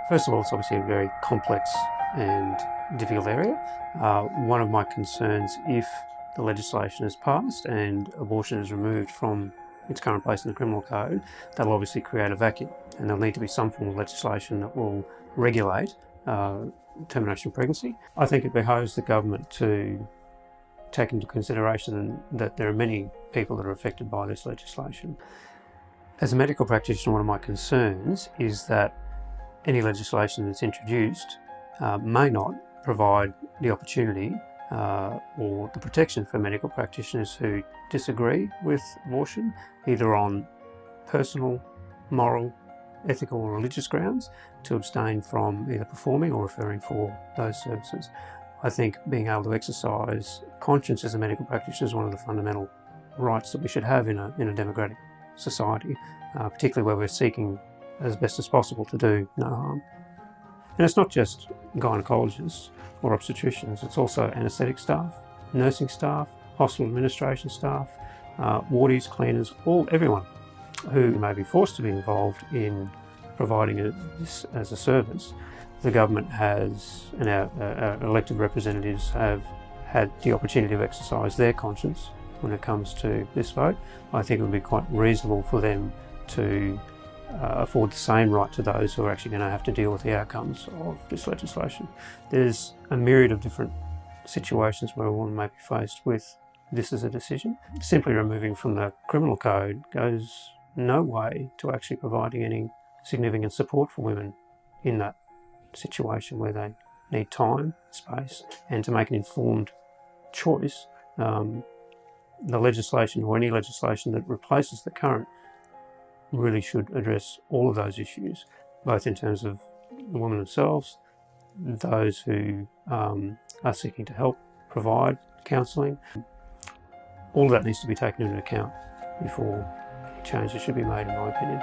First of all, it's obviously a very complex and difficult area. One of my concerns, if the legislation is passed and abortion is removed from its current place in the criminal code, that'll obviously create a vacuum, and there'll need to be some form of legislation that will regulate termination of pregnancy. I think it behoves the government to take into consideration that there are many people that are affected by this legislation. As a medical practitioner, one of my concerns is that any legislation that's introduced may not provide the opportunity or the protection for medical practitioners who disagree with abortion, either on personal, moral, ethical or religious grounds, to abstain from either performing or referring for those services. I think being able to exercise conscience as a medical practitioner is one of the fundamental rights that we should have in a democratic society, particularly where we're seeking as best as possible to do no harm. And it's not just gynecologists or obstetricians, it's also anaesthetic staff, nursing staff, hospital administration staff, wardies, cleaners, everyone who may be forced to be involved in providing this as a service. The government has, and our elected representatives have had the opportunity to exercise their conscience when it comes to this vote. I think it would be quite reasonable for them to afford the same right to those who are actually going to have to deal with the outcomes of this legislation. There's a myriad of different situations where a woman may be faced with this as a decision. Simply removing from the criminal code goes no way to actually providing any significant support for women in that situation where they need time, space, and to make an informed choice. The legislation or any legislation that replaces the current really should address all of those issues, both in terms of the women themselves, those who are seeking to help provide counselling. All of that needs to be taken into account before changes should be made, in my opinion.